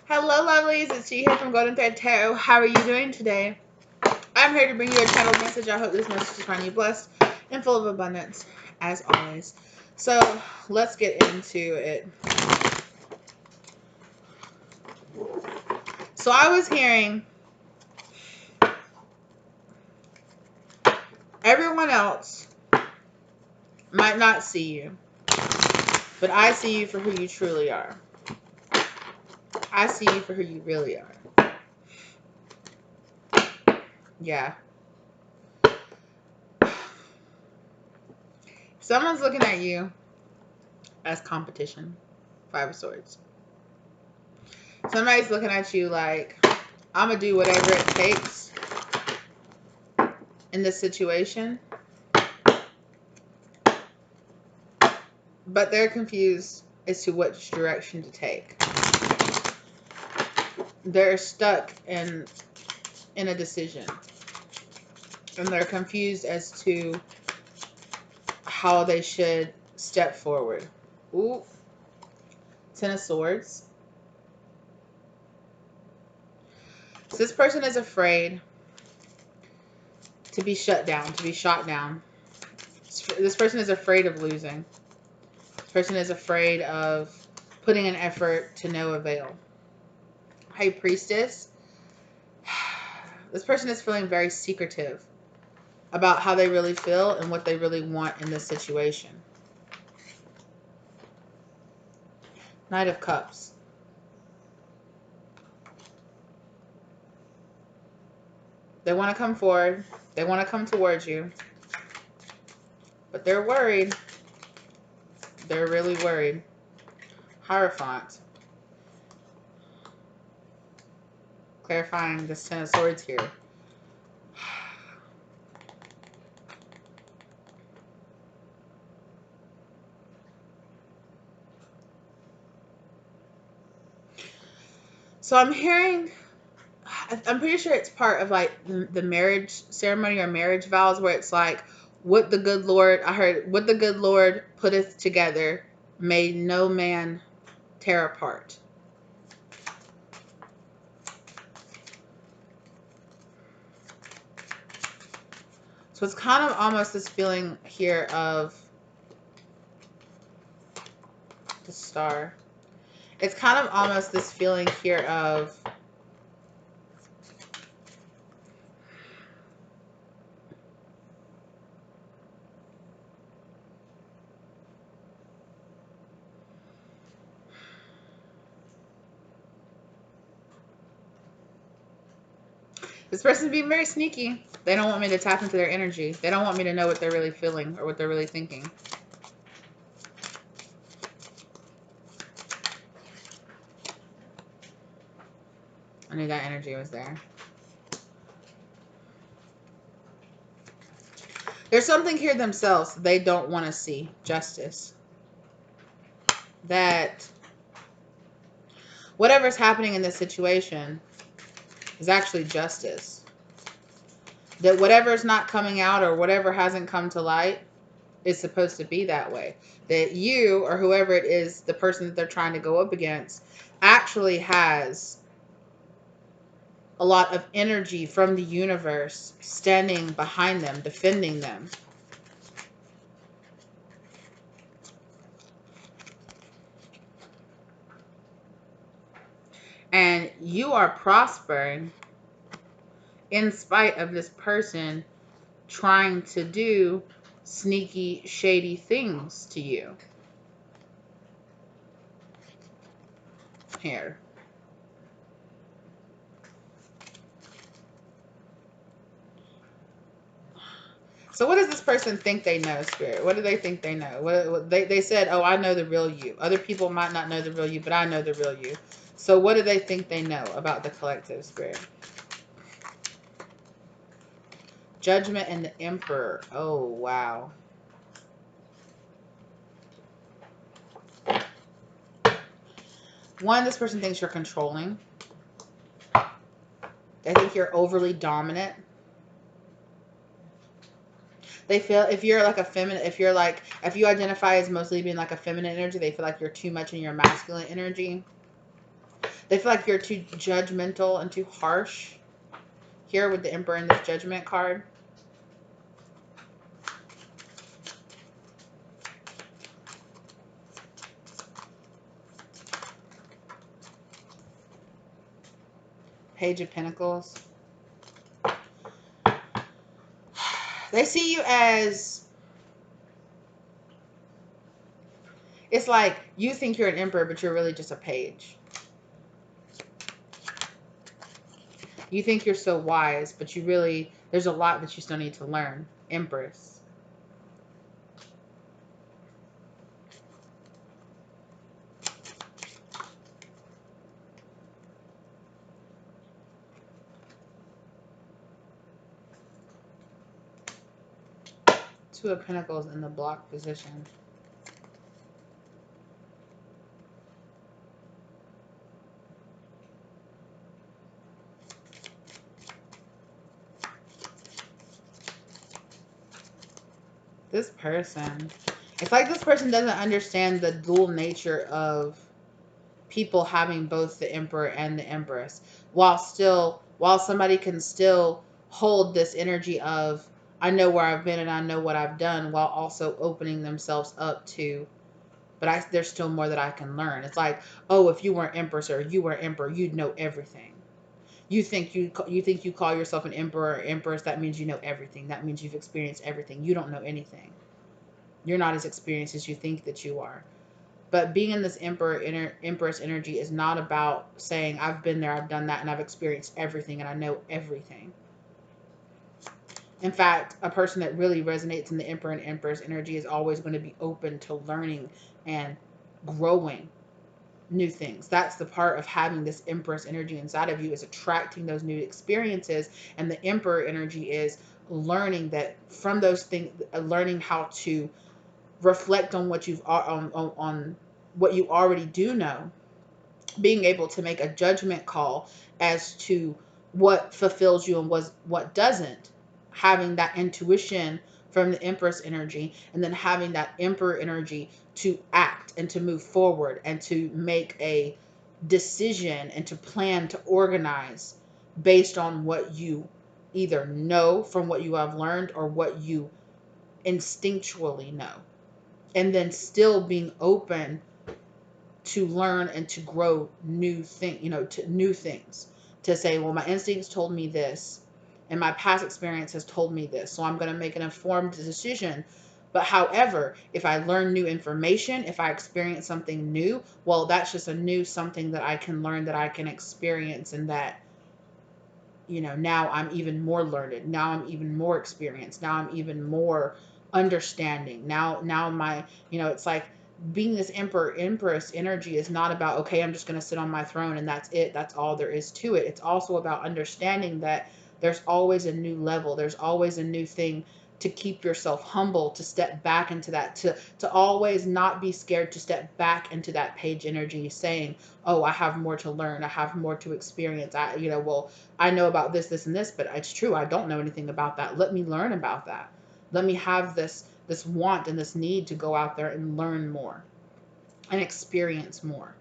Hello, lovelies. It's G here from Golden Thread Tarot. How are you doing today? I'm here to bring you a channeled message. I hope this message is finding you blessed and full of abundance, as always. So, let's get into it. So, I was hearing everyone else might not see you, but I see you for who you truly are. I see you for who you really are. Yeah. Someone's looking at you as competition. Five of Swords. Somebody's looking at you like, I'm going to do whatever it takes in this situation. But they're confused as to which direction to take. They're stuck in a decision. And they're confused as to how they should step forward. Ooh. Ten of Swords. So this person is afraid to be shut down, to be shot down. This person is afraid of losing. This person is afraid of putting an effort to no avail. High Priestess. This person is feeling very secretive about how they really feel and what they really want in this situation. Knight of Cups. They want to come forward. They want to come towards you. But they're worried. They're really worried. Hierophant. Clarifying this Ten of Swords here. So I'm hearing, I'm pretty sure it's part of like the marriage ceremony or marriage vows where it's like, what the good Lord, I heard, what the good Lord putteth together, may no man tear apart. So it's kind of almost this feeling here of the Star. It's kind of almost this feeling here of this person's being very sneaky. They don't want me to tap into their energy. They don't want me to know what they're really feeling or what they're really thinking. I knew that energy was there. There's something here themselves they don't want to see. Justice. That whatever's happening in this situation is actually justice. That whatever's not coming out or whatever hasn't come to light is supposed to be that way. That you or whoever it is, the person that they're trying to go up against, actually has a lot of energy from the universe standing behind them, defending them. And you are prospering in spite of this person trying to do sneaky, shady things to you. Here. So what does this person think they know, Spirit? What do they think they know? What they said, oh, I know the real you. Other people might not know the real you, but I know the real you. So what do they think they know about the collective, Spirit? Judgment and the Emperor. Oh, wow. One, this person thinks you're controlling. They think you're overly dominant. They feel if you're like a feminine, if you identify as mostly being like a feminine energy, they feel like you're too much in your masculine energy. They feel like you're too judgmental and too harsh. Here with the Emperor and this Judgment card. Page of Pentacles. They see you as, it's like you think you're an emperor, but you're really just a page. You think you're so wise, but you really, there's a lot that you still need to learn. Empress. Two of Pentacles in the block position. This person, it's like this person doesn't understand the dual nature of people having both the Emperor and the Empress, while somebody can still hold this energy of, I know where I've been and I know what I've done, while also opening themselves up to, but there's still more that I can learn. It's like, oh, if you were an Empress or you were an Emperor, you'd know everything. You think you call yourself an Emperor or Empress, that means you know everything. That means you've experienced everything. You don't know anything. You're not as experienced as you think that you are. But being in this Empress energy is not about saying, I've been there, I've done that, and I've experienced everything, and I know everything. In fact, a person that really resonates in the Emperor and Empress energy is always going to be open to learning and growing new things. That's the part of having this Empress energy inside of you, is attracting those new experiences. And the Emperor energy is learning that from those things, learning how to reflect on what you've on what you already do know, being able to make a judgment call as to what fulfills you and what doesn't, having that intuition from the Empress energy, and then having that Emperor energy to act and to move forward and to make a decision and to plan, to organize based on what you either know from what you have learned or what you instinctually know, and then still being open to learn and to grow to new things, to say, well, my instincts told me this and my past experience has told me this, so I'm going to make an informed decision. But however, if I learn new information, if I experience something new, well, that's just a new something that I can learn, that I can experience, and that, now I'm even more learned. Now I'm even more experienced. Now I'm even more understanding. Now my, it's like being this Emperor Empress energy is not about, okay, I'm just going to sit on my throne and that's it. That's all there is to it. It's also about understanding that there's always a new level. There's always a new thing, to keep yourself humble, to step back into that, to always not be scared to step back into that page energy, saying, oh, I have more to learn. I have more to experience. Well, I know about this, and this, but it's true. I don't know anything about that. Let me learn about that. Let me have this want and this need to go out there and learn more and experience more.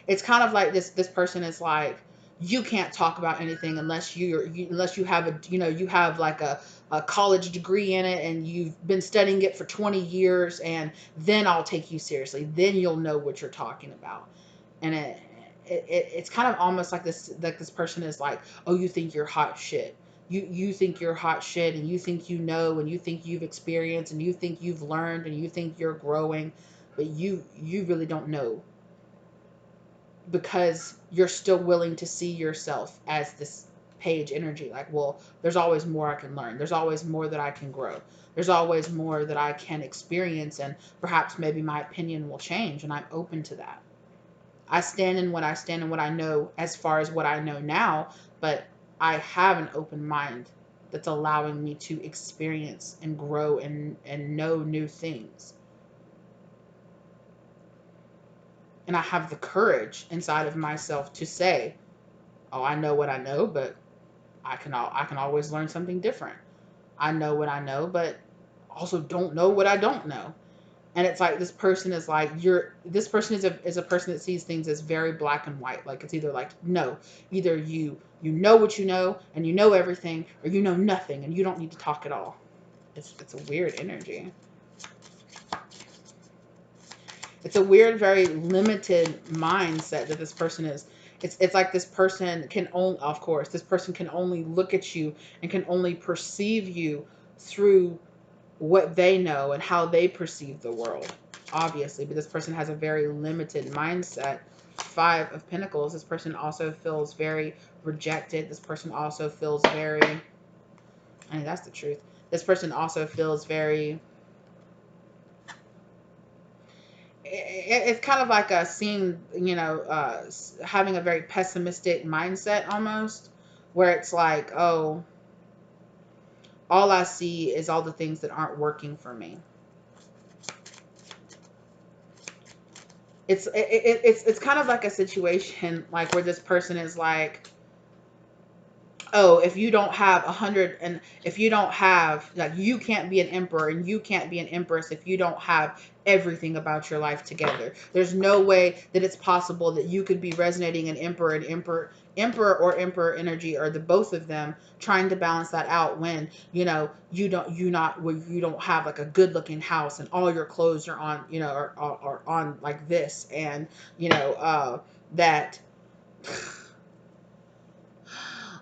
It's kind of like this person is like, you can't talk about anything unless unless you have you have like a college degree in it and you've been studying it for 20 years, and then I'll take you seriously. Then you'll know what you're talking about. And it's kind of almost like this person is like, oh, you think you're hot shit. You think you're hot shit, and you think you know, and you think you've experienced, and you think you've learned, and you think you're growing, but you really don't know, because you're still willing to see yourself as this page energy. Like, well, there's always more I can learn. There's always more that I can grow. There's always more that I can experience, and perhaps maybe my opinion will change, and I'm open to that. I stand in what I know as far as what I know now, but I have an open mind that's allowing me to experience and grow and know new things. And I have the courage inside of myself to say, oh, I know what I know, but I can always learn something different. I know what I know, but also don't know what I don't know. And it's like this person is like this person is a person that sees things as very black and white. Like it's either like no, either you know what you know and you know everything, or you know nothing and you don't need to talk at all. It's a weird energy. It's a weird, very limited mindset that this person is. It's like this person can only, of course, this person can only look at you and can only perceive you through what they know and how they perceive the world, obviously. But this person has a very limited mindset. Five of Pentacles. This person also feels very rejected. This person also feels very, I mean, that's the truth. This person also feels very, it's kind of like a seeing, having a very pessimistic mindset almost, where it's like, oh, all I see is all the things that aren't working for me. It's kind of like a situation like where this person is like, oh, if you don't have 100, and if you don't have, like, you can't be an emperor and you can't be an empress if you don't have everything about your life together. There's no way that it's possible that you could be resonating an emperor or emperor energy, or the both of them, trying to balance that out when you don't have like a good looking house and all your clothes are on, are on like this, and that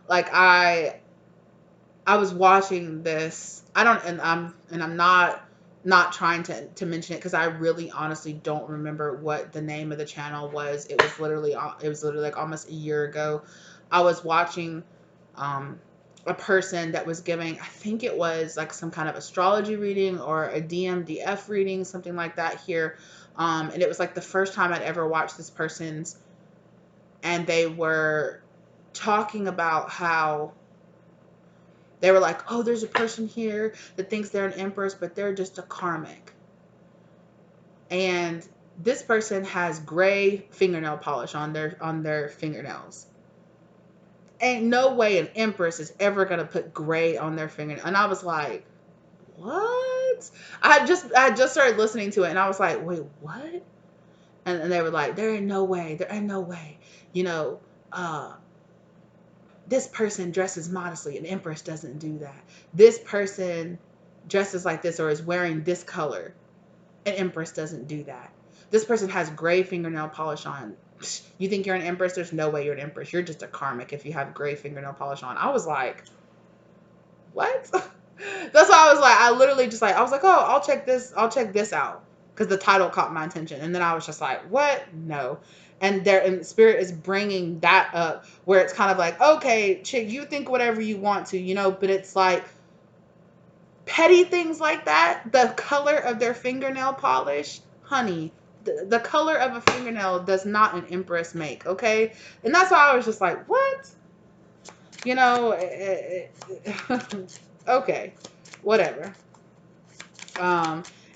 like I was watching this. I don't, and I'm not trying to mention it because I really honestly don't remember what the name of the channel was. It was literally like almost a year ago. I was watching a person that was giving, I think it was like some kind of astrology reading or a DMDF reading, something like that here. And it was like the first time I'd ever watched this person's, and they were talking about how they were like, oh, there's a person here that thinks they're an empress, but they're just a karmic. And this person has gray fingernail polish on their fingernails. Ain't no way an empress is ever gonna put gray on their fingernail. And I was like, what? I just started listening to it, and I was like, wait, what? And they were like, there ain't no way, you know, uh, this person dresses modestly. An empress doesn't do that. This person dresses like this or is wearing this color. An empress doesn't do that. This person has gray fingernail polish on. You think you're an empress? There's no way you're an empress. You're just a karmic if you have gray fingernail polish on. I was like, what? That's why I was like, I literally just like, I was like, oh, I'll check this out. Because the title caught my attention. And then I was just like, what? No. And spirit is bringing that up where it's kind of like, okay, chick, you think whatever you want to, but it's like petty things like that. The color of their fingernail polish, honey, the color of a fingernail does not an empress make, okay? And that's why I was just like, what? Okay, whatever.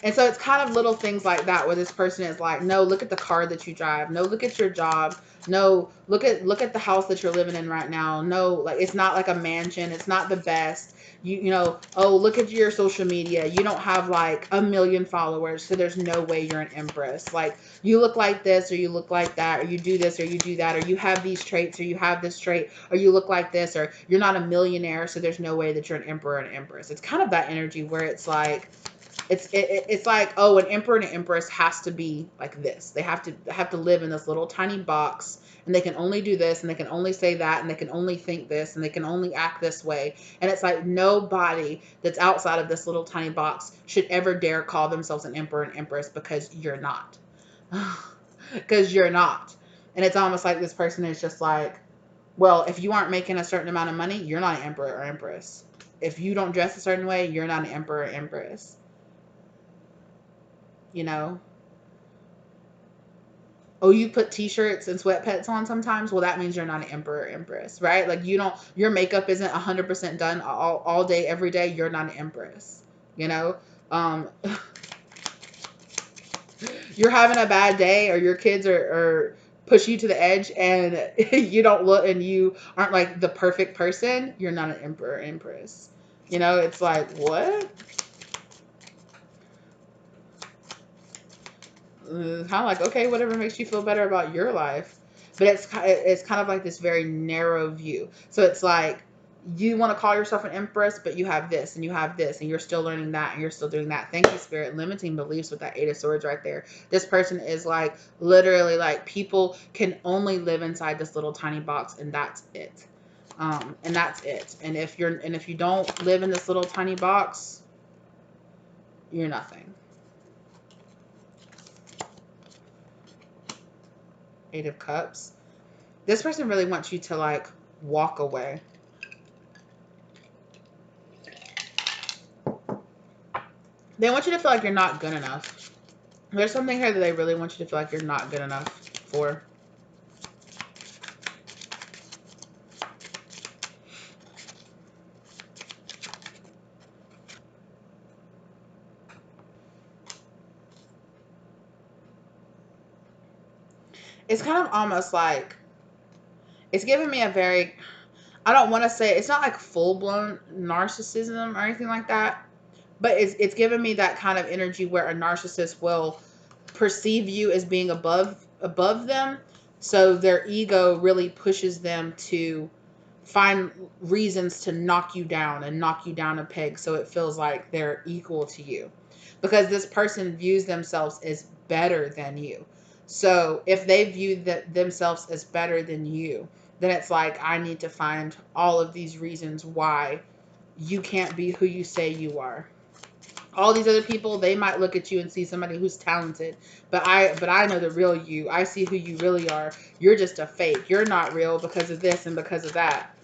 And so it's kind of little things like that where this person is like, no, look at the car that you drive. No, look at your job. No, look at the house that you're living in right now. No, like it's not like a mansion. It's not the best. Oh, look at your social media. You don't have like 1 million followers, so there's no way you're an empress. Like you look like this, or you look like that, or you do this, or you do that, or you have these traits, or you have this trait, or you look like this, or you're not a millionaire, so there's no way that you're an emperor or an empress. It's kind of that energy where it's like, it's like, oh, an emperor and an empress has to be like this. They have to live in this little tiny box, and they can only do this, and they can only say that, and they can only think this, and they can only act this way. And it's like nobody that's outside of this little tiny box should ever dare call themselves an emperor and empress, because you're not. Because you're not. And it's almost like this person is just like, well, if you aren't making a certain amount of money, you're not an emperor or empress. If you don't dress a certain way, you're not an emperor or empress. you know. Oh, you put t-shirts and sweatpants on sometimes? Well, that means you're not an emperor or empress, right? Like your makeup isn't 100% done all day, every day. You're not an empress, you know? Um, you're having a bad day, or your kids are push you to the edge, and you don't look, and you aren't like the perfect person. You're not an emperor or empress. It's like, what? kind of like, okay, whatever makes you feel better about your life. But it's kind of like this very narrow view. So it's like, you want to call yourself an empress, but you have this and you have this and you're still learning that and you're still doing that. Thank you, Spirit. Limiting beliefs with that Eight of Swords right there. This person is like, literally like, people can only live inside this little tiny box, and that's it. And that's it. And if you don't live in this little tiny box, you're nothing. Eight of Cups. This person really wants you to like walk away. They want you to feel like you're not good enough. There's something here that they really want you to feel like you're not good enough for. It's kind of almost like, it's giving me a very, I don't want to say, it's not like full-blown narcissism or anything like that, but it's giving me that kind of energy where a narcissist will perceive you as being above them, so their ego really pushes them to find reasons to knock you down and knock you down a peg, so it feels like they're equal to you, because this person views themselves as better than you. So if they view themselves as better than you, then it's like, I need to find all of these reasons why you can't be who you say you are. All these other people, they might look at you and see somebody who's talented, but I know the real you. I see who you really are. You're just a fake. You're not real because of this and because of that.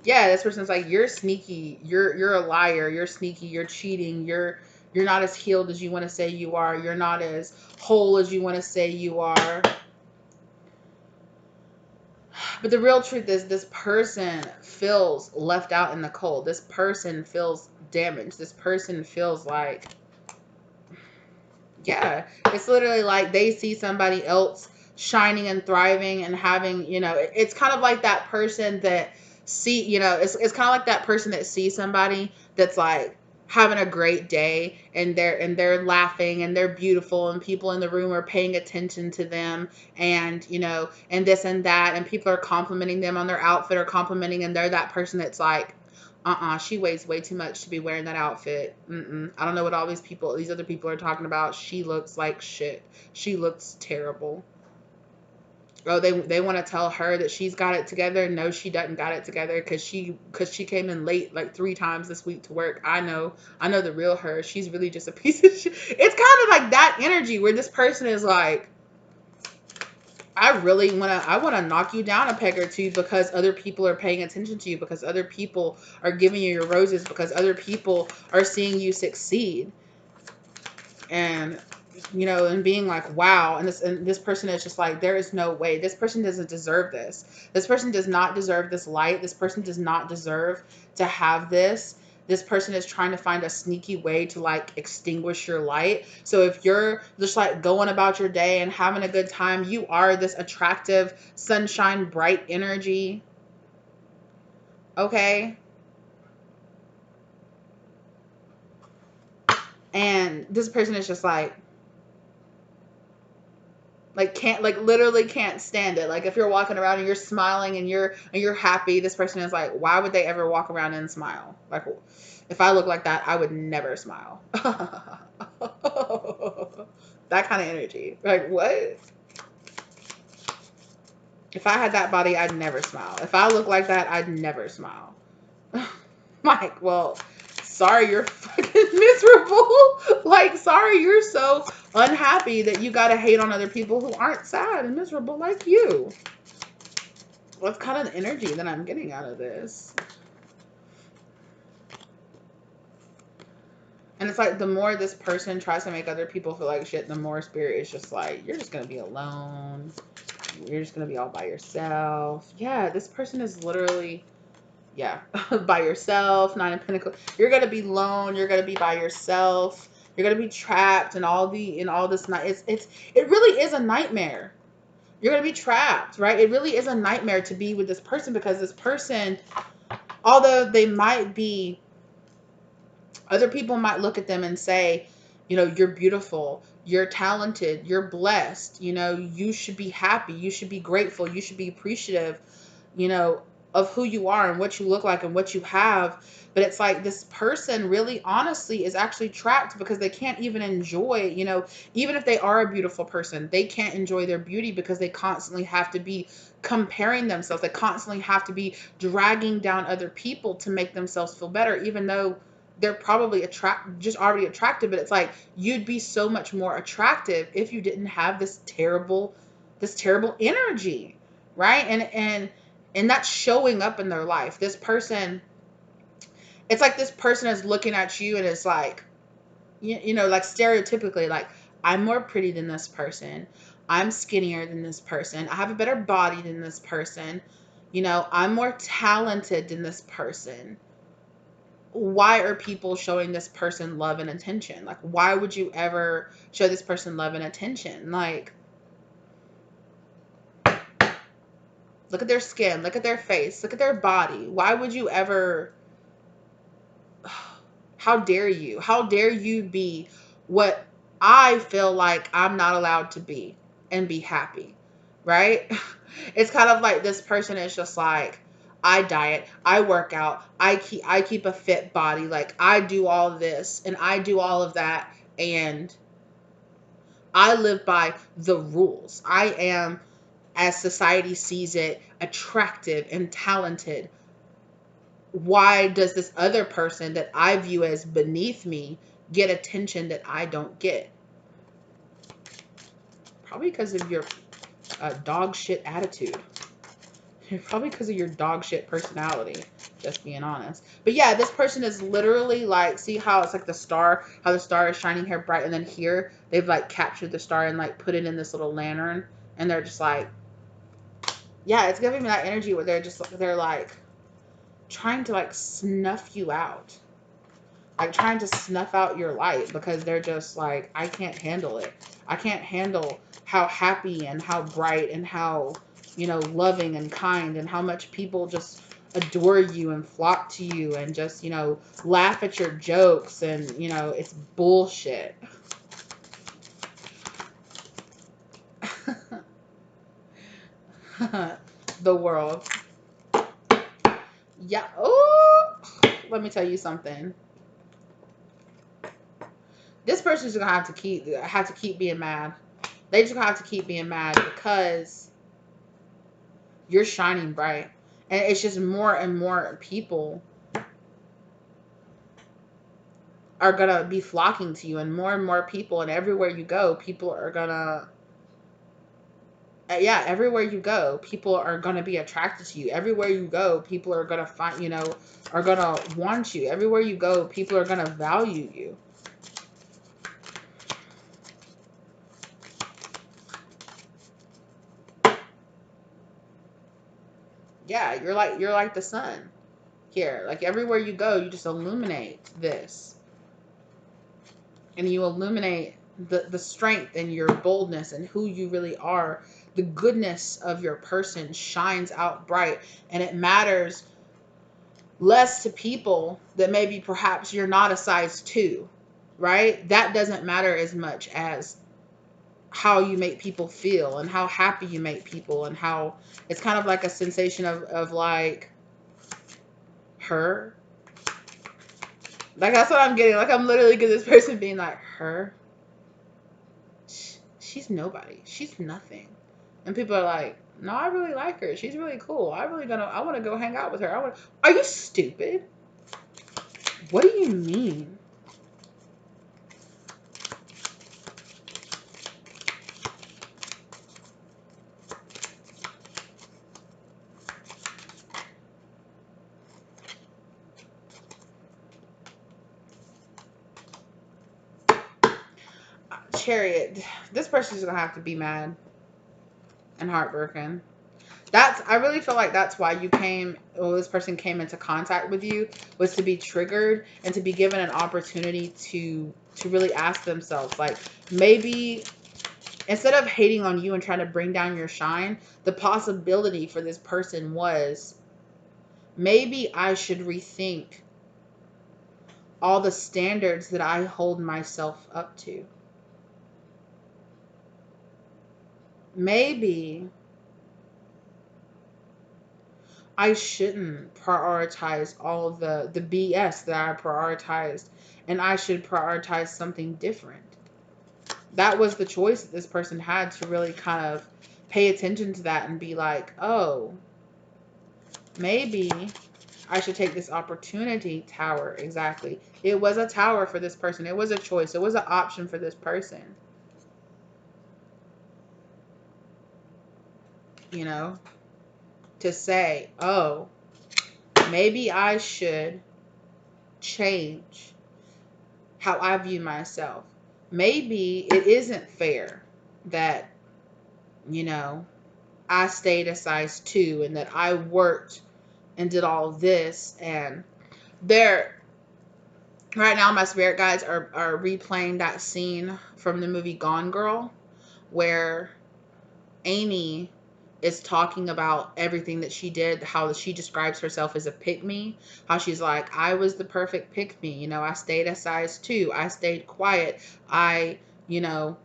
Yeah, this person's like, you're sneaky. You're a liar. You're sneaky. You're cheating. You're not as healed as you want to say you are. You're not as whole as you want to say you are. But the real truth is, this person feels left out in the cold. This person feels damaged. This person feels like, yeah, it's literally like they see somebody else shining and thriving and having, it's kind of like that person that it's kind of like that person that sees somebody that's like having a great day, and they're laughing and they're beautiful and people in the room are paying attention to them, and and this and that, and people are complimenting them on their outfit or complimenting, and they're that person that's like, she weighs way too much to be wearing that outfit. I don't know what all these other people are talking about. She looks like shit. She looks terrible. Oh, they want to tell her that she's got it together. No, she doesn't got it together, because she came in late like 3 times this week to work. I know the real her. She's really just a piece of shit. It's kind of like that energy where this person is like, I want to knock you down a peg or two, because other people are paying attention to you, because other people are giving you your roses, because other people are seeing you succeed. And and being like, wow, and this person is just like, there is no way. This person doesn't deserve this. This person does not deserve this light. This person does not deserve to have this. This person is trying to find a sneaky way to like extinguish your light. So if you're just like going about your day and having a good time, you are this attractive, sunshine, bright energy. Okay? And this person is just like can't, like literally can't stand it. Like if you're walking around and you're smiling and you're happy, this person is like, why would they ever walk around and smile? Like, if I look like that, I would never smile. That kind of energy. Like, what? If I had that body, I'd never smile. If I look like that, I'd never smile. Like, well, sorry, you're fucking miserable. Like, sorry, you're so unhappy that you gotta hate on other people who aren't sad and miserable like you. What's kind of the energy that I'm getting out of this? And it's like, the more this person tries to make other people feel like shit, the more Spirit is just like, you're just gonna be alone. You're just gonna be all by yourself. Yeah, this person is literally, yeah, by yourself. 9 of Pentacles. You're gonna be alone. You're gonna be by yourself. You're gonna be trapped in all this night. It really is a nightmare. You're gonna be trapped, right? It really is a nightmare to be with this person, because this person, although they might be, other people might look at them and say, You know, you're beautiful, you're talented, you're blessed, you know, you should be happy, you should be grateful, you should be appreciative, you know, of who you are and what you look like and what you have. But it's like this person really honestly is actually trapped because they can't even enjoy, you know, even if they are a beautiful person, they can't enjoy their beauty because they constantly have to be comparing themselves. They constantly have to be dragging down other people to make themselves feel better, even though they're probably just already attractive. But it's like you'd be so much more attractive if you didn't have this terrible energy, right? And that's showing up in their life. This person, it's like this person is looking at you and it's like, you know, like stereotypically, like, I'm more pretty than this person. I'm skinnier than this person. I have a better body than this person. You know, I'm more talented than this person. Why are people showing this person love and attention? Like, why would you ever show this person love and attention? Like, look at their skin, look at their face, look at their body. Why would you ever? How dare you? How dare you be what I feel like I'm not allowed to be and be happy, right? It's kind of like this person is just like, I diet, I work out, I keep a fit body, like I do all of this and I do all of that, and I live by the rules. I am, as society sees it, attractive and talented. Why does this other person that I view as beneath me get attention that I don't get? Probably because of your dog shit attitude. Probably because of your dog shit personality, just being honest. But yeah, this person is literally like, see how it's like the star, how the star is shining here bright, and then here they've like captured the star and like put it in this little lantern, and they're just like, yeah, it's giving me that energy where they're like trying to like snuff you out, like trying to snuff out your light, because they're just like, I can't handle it. I can't handle how happy and how bright and how, you know, loving and kind, and how much people just adore you and flock to you and just, you know, laugh at your jokes, and, you know, it's bullshit. The world. Yeah. Oh, let me tell you something. This person's gonna have to keep being mad. They just gonna have to keep being mad because you're shining bright, and it's just more and more people are gonna be flocking to you, and more people, and everywhere you go, people are gonna, yeah, everywhere you go, people are gonna be attracted to you. Everywhere you go, people are gonna find, you know, are gonna want you. Everywhere you go, people are gonna value you. Yeah, you're like the sun here. Like everywhere you go, you just illuminate this, and you illuminate the strength and your boldness and who you really are. The goodness of your person shines out bright, and it matters less to people that maybe perhaps you're not a size 2, right? That doesn't matter as much as how you make people feel and how happy you make people, and how it's kind of like a sensation of like, her. Like, that's what I'm getting. Like, I'm literally getting this person being like, her. She's nobody. She's nothing. And people are like, no, I really like her. She's really cool. I want to go hang out with her. Are you stupid? What do you mean? Chariot. This person's going to have to be mad and heartbroken. I really feel like that's why this person came into contact with you, was to be triggered and to be given an opportunity to really ask themselves, like, maybe instead of hating on you and trying to bring down your shine, the possibility for this person was, maybe I should rethink all the standards that I hold myself up to. Maybe I shouldn't prioritize all the BS that I prioritized, and I should prioritize something different. That was the choice that this person had, to really kind of pay attention to that and be like, oh, maybe I should take this opportunity. Tower, exactly. It was a tower for this person. It was a choice. It was an option for this person. You know, to say, oh, maybe I should change how I view myself. Maybe it isn't fair that, you know, I stayed a size 2 and that I worked and did all of this. And there, right now, my spirit guides are replaying that scene from the movie Gone Girl, where Amy is talking about everything that she did, how she describes herself as a pick me, how she's like, I was the perfect pick me. You know, I stayed a size 2. I stayed quiet. I, you know,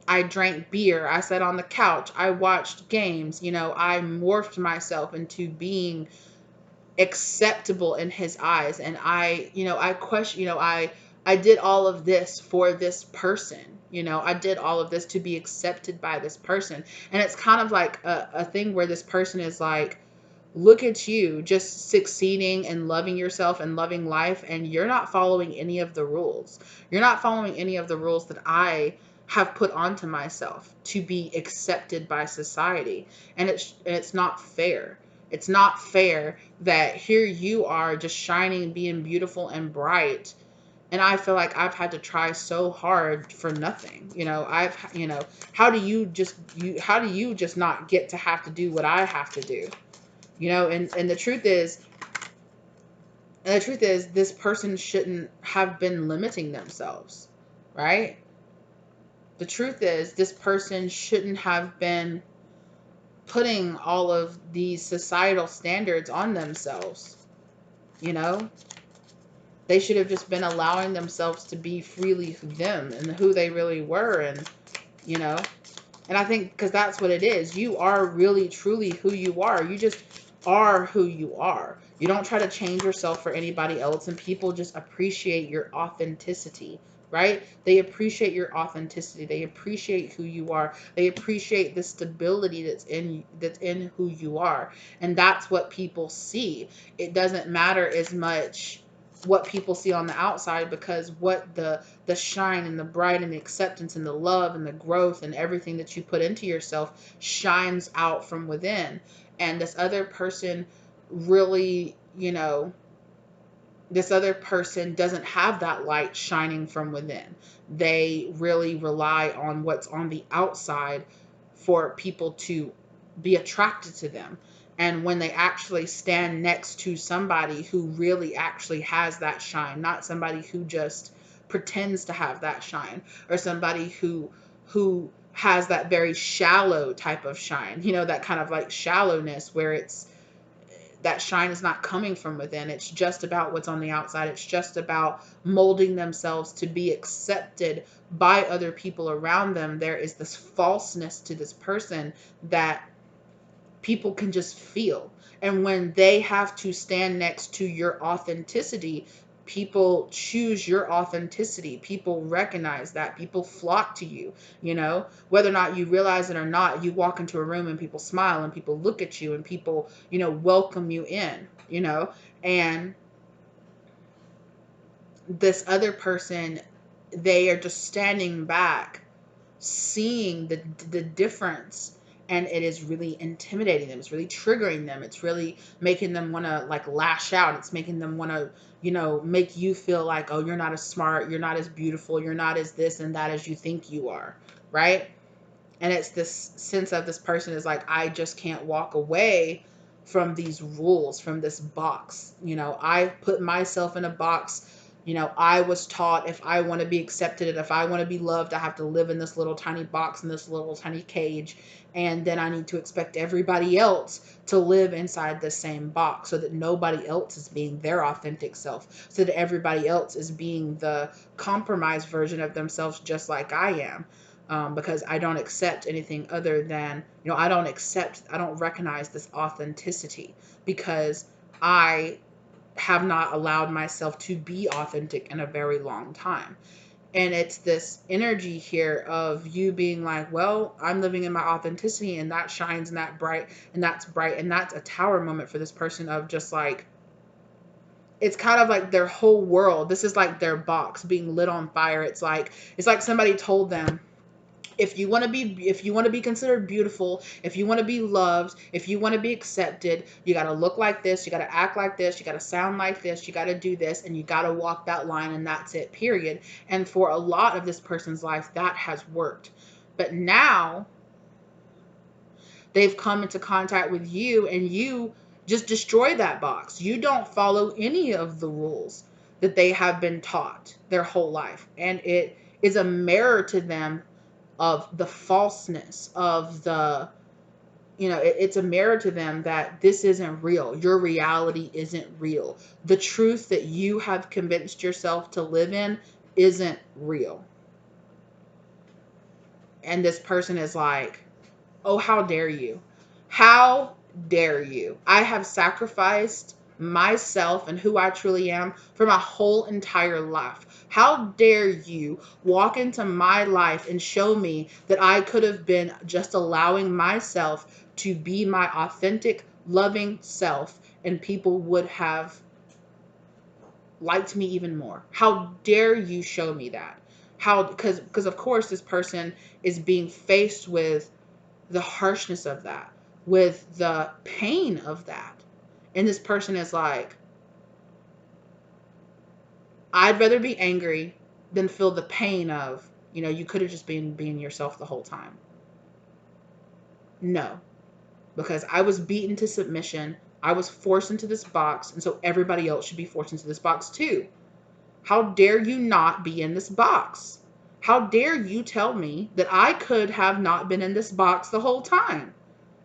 I drank beer. I sat on the couch. I watched games. You know, I morphed myself into being acceptable in his eyes. And I, you know, I question, you know, I did all of this for this person. You know, I did all of this to be accepted by this person. And it's kind of like a thing where this person is like, look at you just succeeding and loving yourself and loving life, and you're not following any of the rules. You're not following any of the rules that I have put onto myself to be accepted by society. And it's not fair. It's not fair that here you are just shining, being beautiful and bright, and I feel like I've had to try so hard for nothing. You know, how do you just not get to have to do what I have to do? You know, and the truth is this person shouldn't have been limiting themselves, right? The truth is this person shouldn't have been putting all of these societal standards on themselves. You know, they should have just been allowing themselves to be freely them and who they really were. And, you know, and I think because that's what it is. You are really, truly who you are. You just are who you are. You don't try to change yourself for anybody else, and people just appreciate your authenticity, right? They appreciate your authenticity. They appreciate who you are. They appreciate the stability that's in who you are. And that's what people see. It doesn't matter as much what people see on the outside, because what the shine and the bright and the acceptance and the love and the growth and everything that you put into yourself shines out from within. And this other person really, you know, this other person doesn't have that light shining from within. They really rely on what's on the outside for people to be attracted to them. And when they actually stand next to somebody who really actually has that shine, not somebody who just pretends to have that shine, or somebody who has that very shallow type of shine, you know, that kind of like shallowness where it's that shine is not coming from within. It's just about what's on the outside. It's just about molding themselves to be accepted by other people around them. There is this falseness to this person that people can just feel. And when they have to stand next to your authenticity, people choose your authenticity. People recognize that. People flock to you, you know, whether or not you realize it or not. You walk into a room and people smile and people look at you and people, you know, welcome you in, you know. And this other person, they are just standing back seeing the difference, and it is really intimidating them. It's really triggering them. It's really making them want to like lash out. It's making them want to, you know, make you feel like, oh, you're not as smart, you're not as beautiful, you're not as this and that as you think you are, right? And it's this sense of this person is like, I just can't walk away from these rules, from this box. You know, I put myself in a box You know, I was taught if I want to be accepted and if I want to be loved, I have to live in this little tiny box, in this little tiny cage. And then I need to expect everybody else to live inside the same box so that nobody else is being their authentic self, so that everybody else is being the compromised version of themselves just like I am. Because I don't accept anything other than, you know, I don't recognize this authenticity because I have not allowed myself to be authentic in a very long time. And it's this energy here of you being like, well, I'm living in my authenticity and that shines and that bright and that's bright. And that's a tower moment for this person of just like, it's kind of like their whole world. This is like their box being lit on fire. It's like somebody told them, if you want to be considered beautiful, if you want to be loved, if you want to be accepted, you got to look like this, you got to act like this, you got to sound like this, you got to do this, and you got to walk that line, and that's it, period. And for a lot of this person's life, that has worked. But now they've come into contact with you, and you just destroy that box. You don't follow any of the rules that they have been taught their whole life, and it is a mirror to them of the falseness of the, you know, it's a mirror to them that this isn't real. Your reality isn't real. The truth that you have convinced yourself to live in isn't real. And this person is like, oh, how dare you? How dare you? I have sacrificed myself and who I truly am for my whole entire life. How dare you walk into my life and show me that I could have been just allowing myself to be my authentic, loving self, and people would have liked me even more? How dare you show me that? How, because of course this person is being faced with the harshness of that, with the pain of that. And this person is like, I'd rather be angry than feel the pain of, you know, you could have just been being yourself the whole time. No, because I was beaten to submission. I was forced into this box, and so everybody else should be forced into this box too. How dare you not be in this box? How dare you tell me that I could have not been in this box the whole time?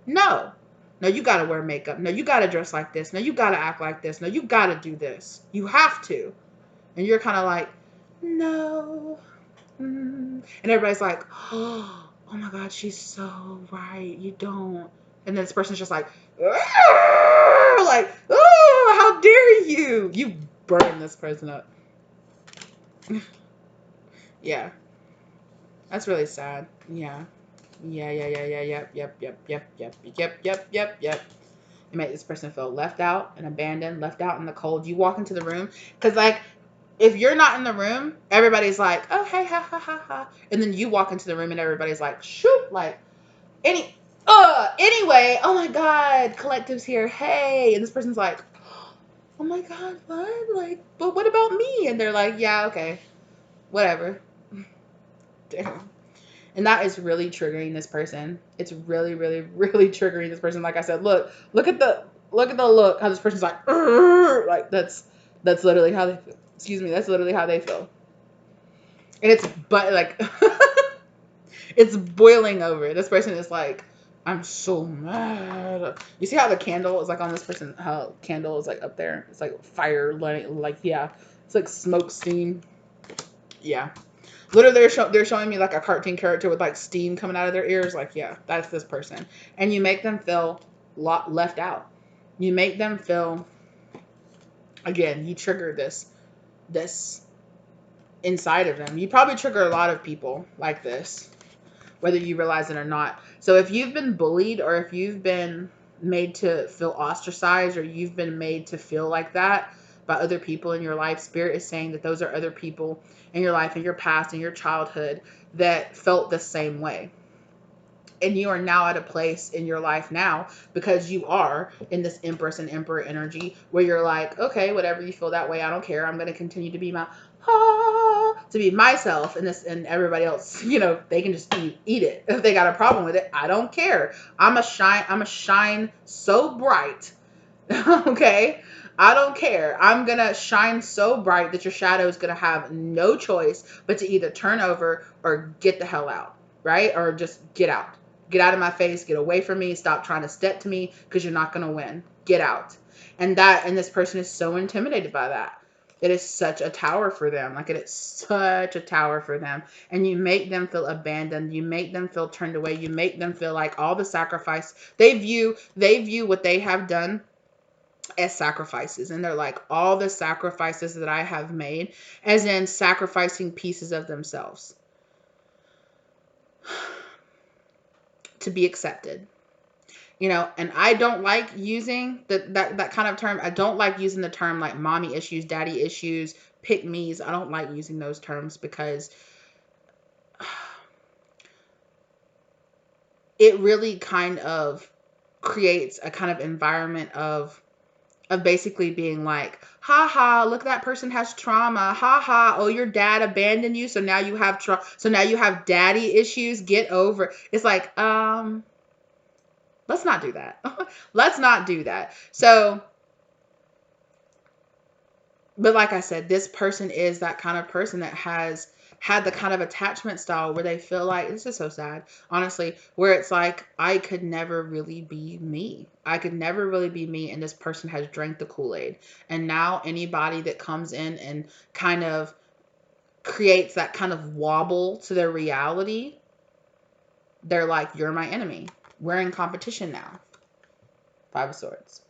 No. No, you got to wear makeup. No, you got to dress like this. No, you got to act like this. No, you got to do this. You have to. And you're kind of like, no. And everybody's like, oh my God, she's so right. You don't. And then this person's just like, like, oh, how dare you? You burn this person up. Yeah. That's really sad. Yeah. Yep. You make this person feel left out and abandoned, left out in the cold. You walk into the room, because like, if you're not in the room, everybody's like, oh, hey, ha, ha, ha, ha. And then you walk into the room and everybody's like, shoot, like, anyway, oh my God, collective's here, hey. And this person's like, oh my God, what? Like, but what about me? And they're like, yeah, okay, whatever. Damn. And that is really triggering this person. It's really, really, really triggering this person. Like I said, look at the look, how this person's like that's literally how they feel. Excuse me, that's literally how they feel. And it's but like it's boiling over. This person is like, I'm so mad. You see how the candle is like on this person, how candle is like up there? It's like fire, like yeah. It's like smoke, steam. Yeah. Literally, they're showing me like a cartoon character with like steam coming out of their ears. Like, yeah, that's this person. And you make them feel left out. You make them feel, again, you trigger this inside of them. You probably trigger a lot of people like this, whether you realize it or not. So if you've been bullied, or if you've been made to feel ostracized, or you've been made to feel like that by other people in your life, Spirit is saying that those are other people in your life, in your past, in your childhood, that felt the same way. And you are now at a place in your life now, because you are in this Empress and Emperor energy, where you're like, okay, whatever, you feel that way, I don't care. I'm going to continue to be to be myself, and this, and everybody else, you know, they can just eat it. If they got a problem with it, I don't care. I'm a shine so bright. Okay. I don't care. I'm going to shine so bright that your shadow is going to have no choice but to either turn over or get the hell out, right? Or just get out. Get out of my face. Get away from me. Stop trying to step to me because you're not going to win. Get out. And this person is so intimidated by that. It is such a tower for them. Like, it is such a tower for them. And you make them feel abandoned. You make them feel turned away. You make them feel like all the sacrifice they view what they have done as sacrifices. And they're like, all the sacrifices that I have made, as in sacrificing pieces of themselves to be accepted. You know, and I don't like using that kind of term. I don't like using the term like mommy issues, daddy issues, pick me's. I don't like using those terms because it really kind of creates a kind of environment of basically being like, ha ha, look, that person has trauma. Ha ha, oh, your dad abandoned you, so now you have so now you have daddy issues. Get over. It's like, let's not do that. Let's not do that. So, but like I said, this person is that kind of person that has had the kind of attachment style where they feel like, this is so sad, honestly, where it's like, I could never really be me. I could never really be me. And this person has drank the Kool-Aid. And now anybody that comes in and kind of creates that kind of wobble to their reality, they're like, you're my enemy. We're in competition now. Five of Swords.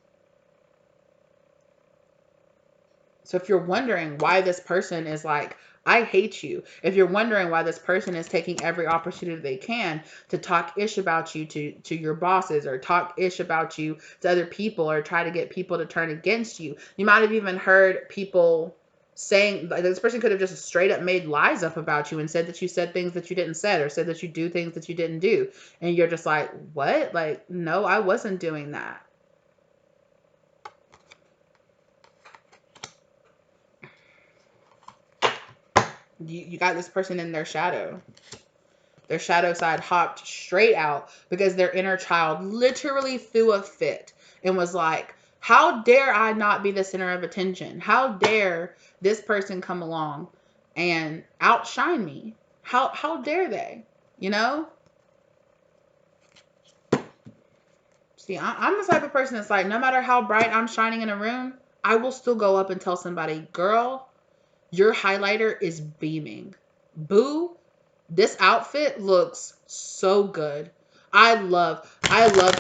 So if you're wondering why this person is like, I hate you, if you're wondering why this person is taking every opportunity they can to talk ish about you to your bosses, or talk ish about you to other people, or try to get people to turn against you, you might have even heard people saying, like, this person could have just straight up made lies up about you and said that you said things that you didn't say, or said that you do things that you didn't do. And you're just like, what? Like, no, I wasn't doing that. You got this person in their shadow. Their shadow side hopped straight out because their inner child literally threw a fit and was like, how dare I not be the center of attention? How dare this person come along and outshine me? How dare they? You know? See, I'm the type of person that's like, no matter how bright I'm shining in a room, I will still go up and tell somebody, girl, your highlighter is beaming. Boo, this outfit looks so good. I love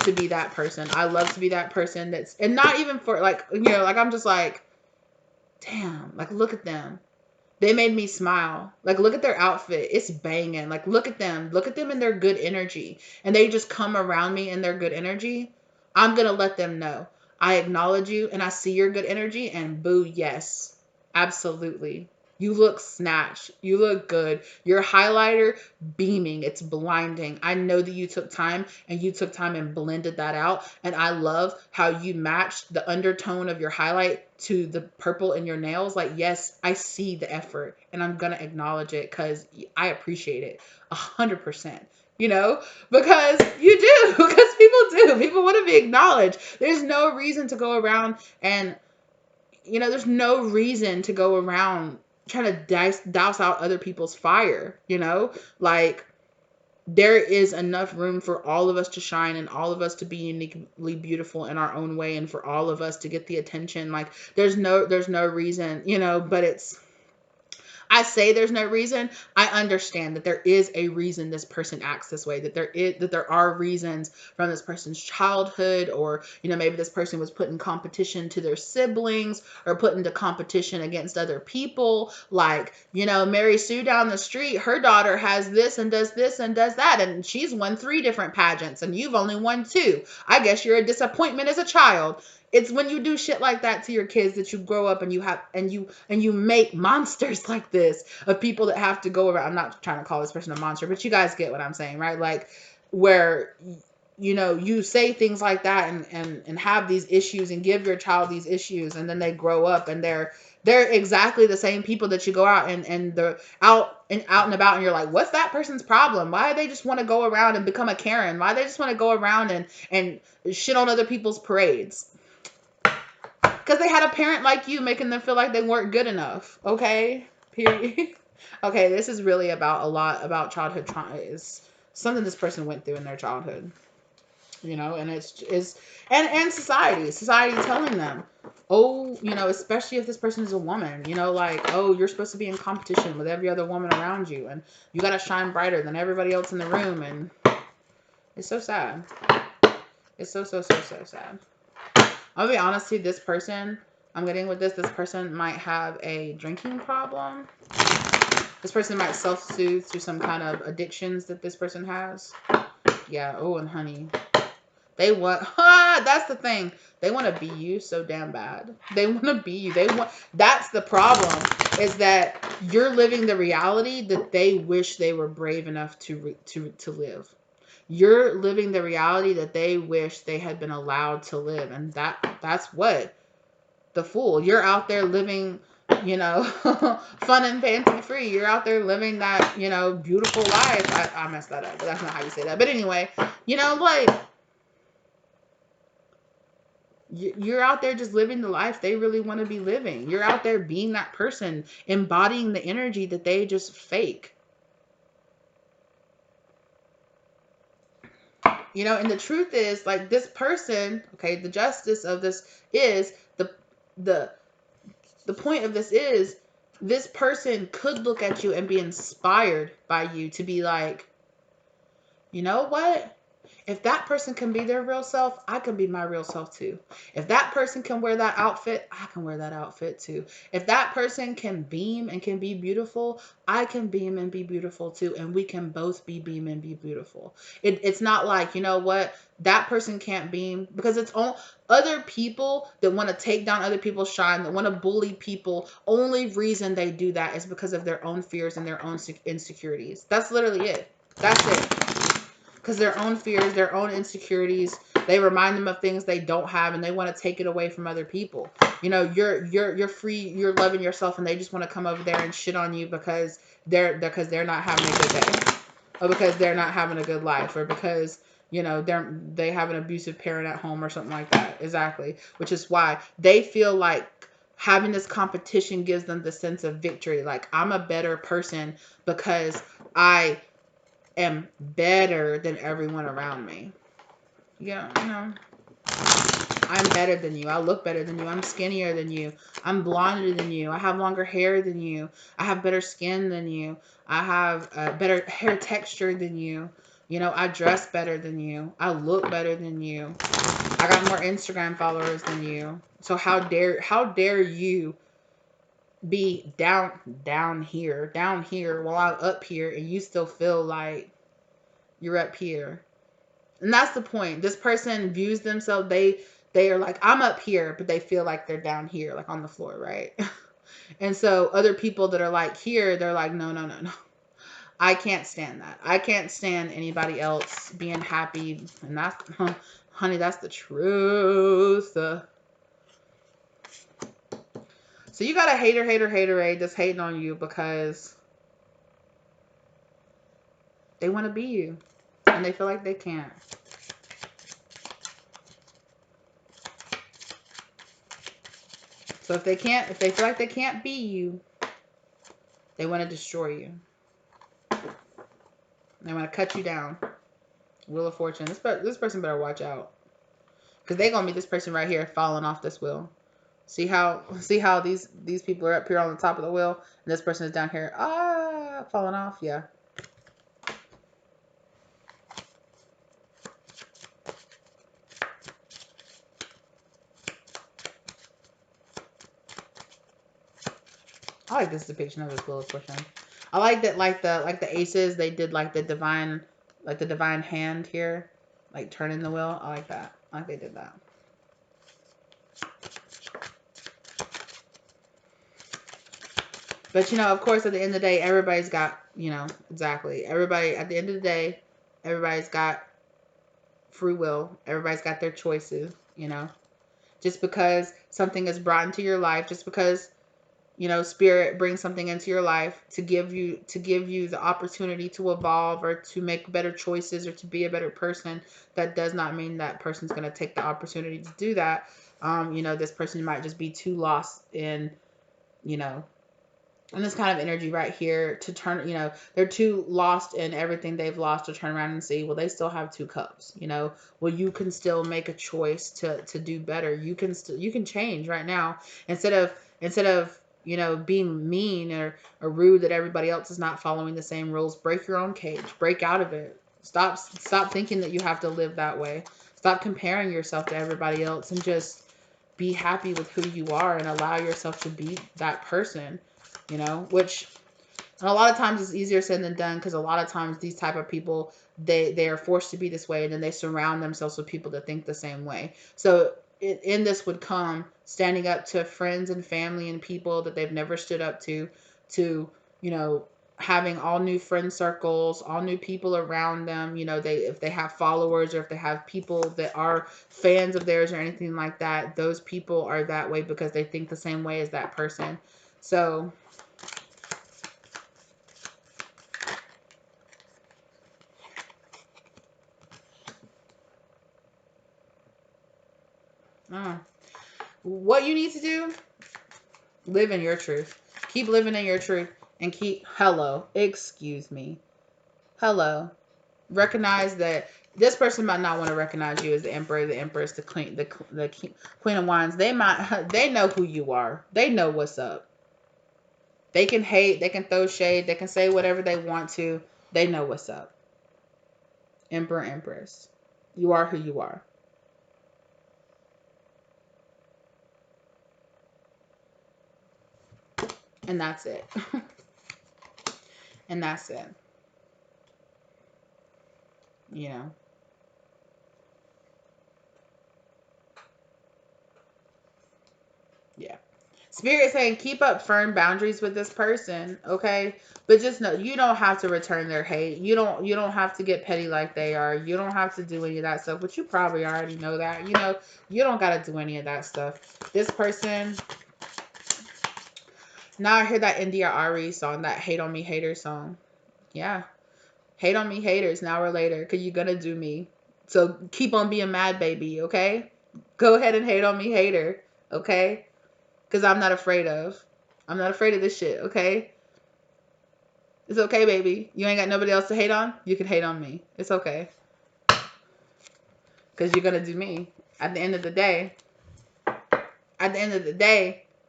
to be that person. I love to be that person that's, and not even for like, you know, like, I'm just like, damn, like, look at them. They made me smile. Like, look at their outfit. It's banging. Like, look at them. Look at them in their good energy. And they just come around me in their good energy. I'm going to let them know. I acknowledge you and I see your good energy, and boo, yes, absolutely. You look snatched. You look good. Your highlighter beaming. It's blinding. I know that you took time and blended that out. And I love how you matched the undertone of your highlight to the purple in your nails. Like, yes, I see the effort and I'm going to acknowledge it because I appreciate it 100%. You know, because you do, because people do. People want to be acknowledged. There's no reason to go around and, you know, there's no reason to go around trying to douse out other people's fire, you know? Like, there is enough room for all of us to shine and all of us to be uniquely beautiful in our own way, and for all of us to get the attention. Like, there's no reason, you know, but I say there's no reason. I understand that there is a reason this person acts this way, that there are reasons from this person's childhood, or, you know, maybe this person was put in competition to their siblings, or put into competition against other people. Like, you know, Mary Sue down the street, her daughter has this and does that, and she's won 3 different pageants and you've only won 2. I guess you're a disappointment as a child. It's when you do shit like that to your kids that you grow up and you make monsters like this of people that have to go around. I'm not trying to call this person a monster, but you guys get what I'm saying, right? Like, where, you know, you say things like that and have these issues and give your child these issues, and then they grow up and they're exactly the same people that you go out and they're out and about, and you're like, what's that person's problem? Why do they just want to go around and become a Karen? Why do they just want to go around and shit on other people's parades? Because they had a parent like you making them feel like they weren't good enough. Okay? Period. Okay, this is really about a lot about childhood trauma. It's something this person went through in their childhood. You know, and and society telling them, oh, you know, especially if this person is a woman, you know, like, oh, you're supposed to be in competition with every other woman around you, and you gotta shine brighter than everybody else in the room, and it's so sad. It's so sad. I'll be honest to you, this person I'm getting with this person might have a drinking problem. This person might self-soothe through some kind of addictions that this person has. Yeah, oh, and honey, they want, that's the thing. They want to be you so damn bad. They want to be you. That's the problem, is that you're living the reality that they wish they were brave enough to live. You're living the reality that they wish they had been allowed to live. And that's what the fool. You're out there living, you know, fun and fancy free. You're out there living that, you know, beautiful life. I messed that up, but that's not how you say that. But anyway, you know, like, you're out there just living the life they really want to be living. You're out there being that person, embodying the energy that they just fake. You know, and the truth is, like, this person, okay, the justice of this is the point of this is, this person could look at you and be inspired by you to be like, you know what? If that person can be their real self, I can be my real self too. If that person can wear that outfit, I can wear that outfit too. If that person can beam and can be beautiful, I can beam and be beautiful too. And we can both beam and be beautiful. It's not like, you know what, that person can't beam, because it's all other people that want to take down other people's shine, that want to bully people. Only reason they do that is because of their own fears and their own insecurities. That's literally it. That's it. Because their own fears, their own insecurities, they remind them of things they don't have, and they want to take it away from other people. You know, you're free, you're loving yourself, and they just want to come over there and shit on you because they're not having a good day, or because they're not having a good life, or because, you know, they have an abusive parent at home or something like that. Exactly. Which is why they feel like having this competition gives them the sense of victory. Like, I'm a better person because I am better than everyone around me. Yeah, you know, I'm better than you. I look better than you. I'm skinnier than you. I'm blonder than you. I have longer hair than you. I have better skin than you. I have better hair texture than you. You know, I dress better than you. I look better than you. I got more Instagram followers than you. So how dare you be down here while I'm up here, and you still feel like you're up here. And that's the point. This person views themselves, they are like, I'm up here, but they feel like they're down here, like on the floor, right? And so other people that are like here, they're like, no. I can't stand that. I can't stand anybody else being happy. And that's, honey, that's the truth. So you got a hater that's hating on you because they want to be you, and they feel like they can't. So if they feel like they can't be you, they want to destroy you. They want to cut you down. Wheel of Fortune. This person better watch out, because they're gonna be this person right here falling off this wheel. See how these people are up here on the top of the wheel, and this person is down here, falling off. Yeah. I like this depiction of this Wheel of Fortune. I like that, like the aces, they did like the divine hand here, like turning the wheel. I like that. I like they did that. But, you know, of course, at the end of the day, everybody's got, you know, exactly. Everybody, at the end of the day, everybody's got free will. Everybody's got their choices, you know. Just because something is brought into your life, just because You know, spirit brings something into your life to give you the opportunity to evolve or to make better choices or to be a better person. That does not mean that person's going to take the opportunity to do that. You know, this person might just be too lost in, you know, and this kind of energy right here to turn, you know, they're too lost in everything they've lost to turn around and see, well, they still have two cups, you know. Well, you can still make a choice to do better. You can still, you can change right now instead of, you know, being mean or rude that everybody else is not following the same rules. Break your own cage, break out of it. Stop thinking that you have to live that way. Stop comparing yourself to everybody else and just be happy with who you are and allow yourself to be that person, you know, which, and a lot of times it's easier said than done, because a lot of times these type of people, they are forced to be this way, and then they surround themselves with people that think the same way. So in this would come standing up to friends and family and people that they've never stood up to, you know, having all new friend circles, all new people around them. You know, they, if they have followers or if they have people that are fans of theirs or anything like that, those people are that way because they think the same way as that person. So what you need to do, live in your truth. Keep living in your truth and keep, hello, excuse me. Hello. Recognize that this person might not want to recognize you as the emperor, the empress, the queen, the queen of wands. They might, they know who you are. They know what's up. They can hate, they can throw shade, they can say whatever they want to. They know what's up. Emperor, empress. You are who you are. And that's it. And that's it. You know. Yeah. Spirit saying keep up firm boundaries with this person, okay? But just know you don't have to return their hate. You don't have to get petty like they are. You don't have to do any of that stuff, but you probably already know that. You know, you don't gotta do any of that stuff. This person, now I hear that India Ari song, that Hate on Me Hater song. Yeah. Hate on me haters now or later, cause you're gonna do me. So keep on being mad, baby, okay? Go ahead and hate on me hater, okay? Because I'm not afraid of. I'm not afraid of this shit, okay? It's okay, baby. You ain't got nobody else to hate on? You can hate on me. It's okay. Because you're going to do me. At the end of the day,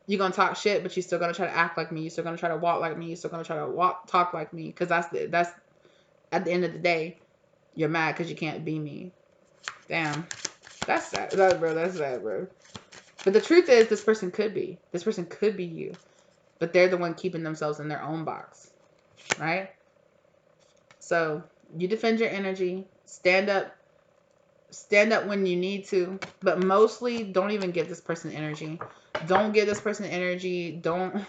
you're going to talk shit, but you're still going to try to act like me. You're still going to try to walk like me. You're still going to try to talk like me. Because that's, at the end of the day, you're mad because you can't be me. Damn. That's sad. That's sad, bro. But the truth is, this person could be. This person could be you. But they're the one keeping themselves in their own box. Right? So you defend your energy, stand up when you need to, but mostly don't even give this person energy. Don't give this person energy. Don't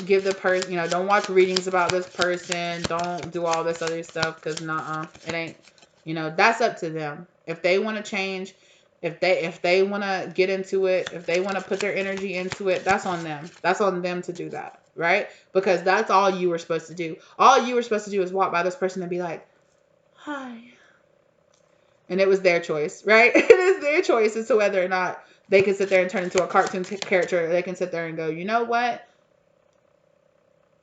give the person, you know, don't watch readings about this person. Don't do all this other stuff, because it ain't, you know, that's up to them. If they want to change, if they want to get into it, if they want to put their energy into it, that's on them. That's on them to do that, right? Because that's all you were supposed to do. All you were supposed to do is walk by this person and be like, hi. And it was their choice, right? It is their choice as to whether or not they can sit there and turn into a cartoon character, or they can sit there and go, you know what?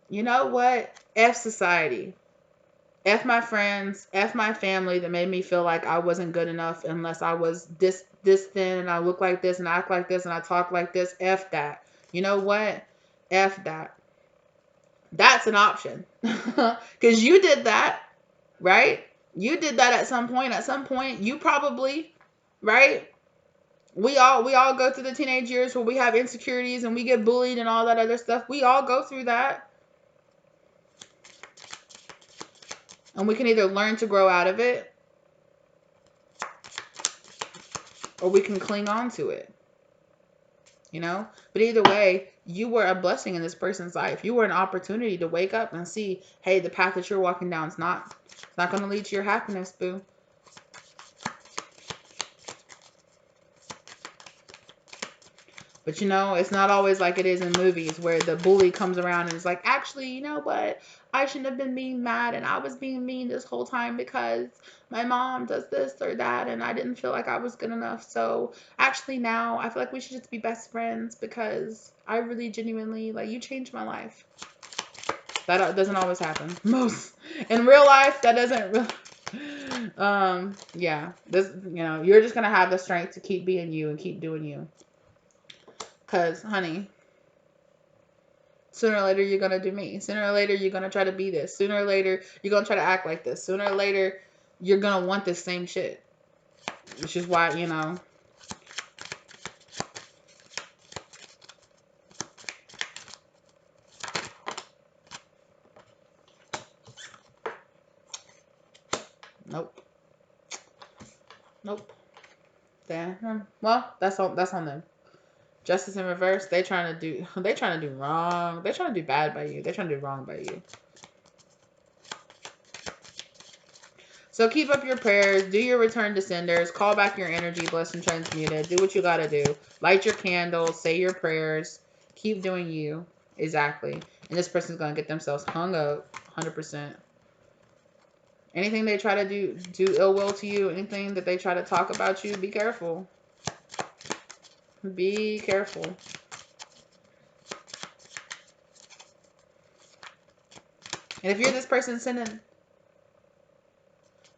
You know what? F society. F my friends. F my family that made me feel like I wasn't good enough unless I was this thin and I look like this and I act like this and I talk like this. F that. You know what? F that. That's an option. Because you did that, right? You did that at some point. At some point, you probably, right? We all go through the teenage years where we have insecurities and we get bullied and all that other stuff. We all go through that. And we can either learn to grow out of it, or we can cling on to it. You know? But either way, you were a blessing in this person's life. You were an opportunity to wake up and see, hey, the path that you're walking down is not going to lead to your happiness, boo. But it's not always like it is in movies where the bully comes around and is like, actually, you know what? I shouldn't have been being mad, and I was being mean this whole time because my mom does this or that, and I didn't feel like I was good enough. So actually now I feel like we should just be best friends because I really genuinely, like, you changed my life. That doesn't always happen. Most in real life, that doesn't really. Yeah, this, you're just gonna have the strength to keep being you and keep doing you. Cause, honey, sooner or later you're gonna do me. Sooner or later you're gonna try to be this. Sooner or later you're gonna try to act like this. Sooner or later you're gonna want this same shit. Which is why, Nope. Nope. Damn. Well, that's on them. Justice in reverse, they trying to do wrong. They trying to do bad by you. They trying to do wrong by you. So keep up your prayers, do your return to senders, call back your energy, blessed and transmuted, do what you gotta do. Light your candles, say your prayers, keep doing you. Exactly. And this person's gonna get themselves hung up 100%. Anything they try to do ill will to you, anything that they try to talk about you, be careful. Be careful. And if you're this person sending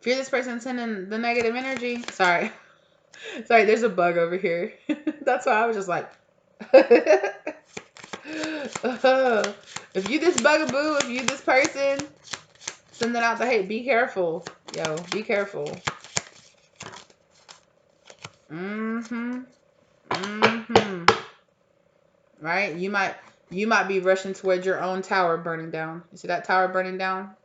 the negative energy, sorry, there's a bug over here. That's why I was just like, if you this bugaboo, if you this person sending out the hate, be careful. Yo, be careful. Right? You might be rushing towards your own tower burning down. You see that tower burning down?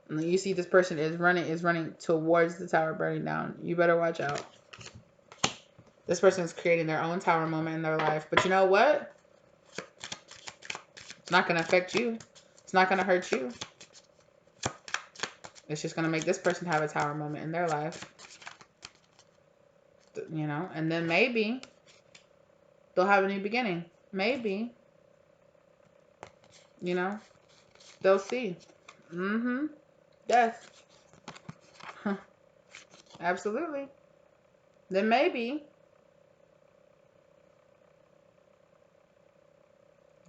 And you see this person is running towards the tower burning down. You better watch out. This person is creating their own tower moment in their life. But you know what? It's not going to affect you. It's not going to hurt you. It's just going to make this person have a tower moment in their life. And then maybe they'll have a new beginning. Maybe. They'll see. Yes. Absolutely. Then maybe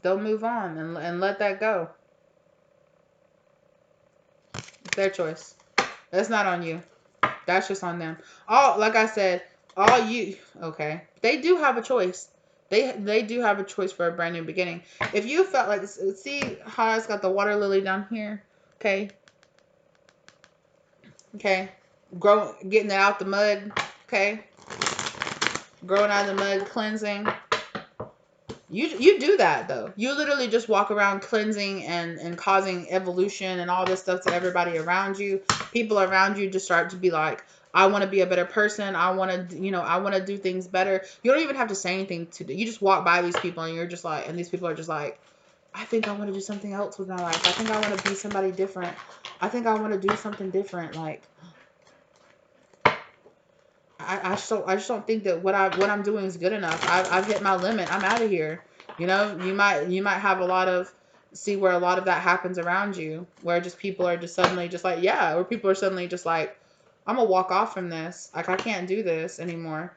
they'll move on and let that go. It's their choice. That's not on you. That's just on them. Like I said, okay. They do have a choice. They do have a choice for a brand new beginning. If you felt like, see how it's got the water lily down here? Okay. Getting it out the mud. Okay. Growing out of the mud, cleansing. You do that though. You literally just walk around cleansing and causing evolution and all this stuff to everybody around you. People around you just start to be like, I want to be a better person. I want to do things better. You don't even have to say anything to do. You just walk by these people and you're just like, and these people are just like, I think I want to do something else with my life. I think I want to be somebody different. I think I want to do something different. Like, I just don't think that what I'm doing is good enough. I've hit my limit. I'm out of here. You might have see where a lot of that happens around you, where just people are just suddenly just like, yeah, or people are suddenly just like, I'm gonna walk off from this. Like, I can't do this anymore.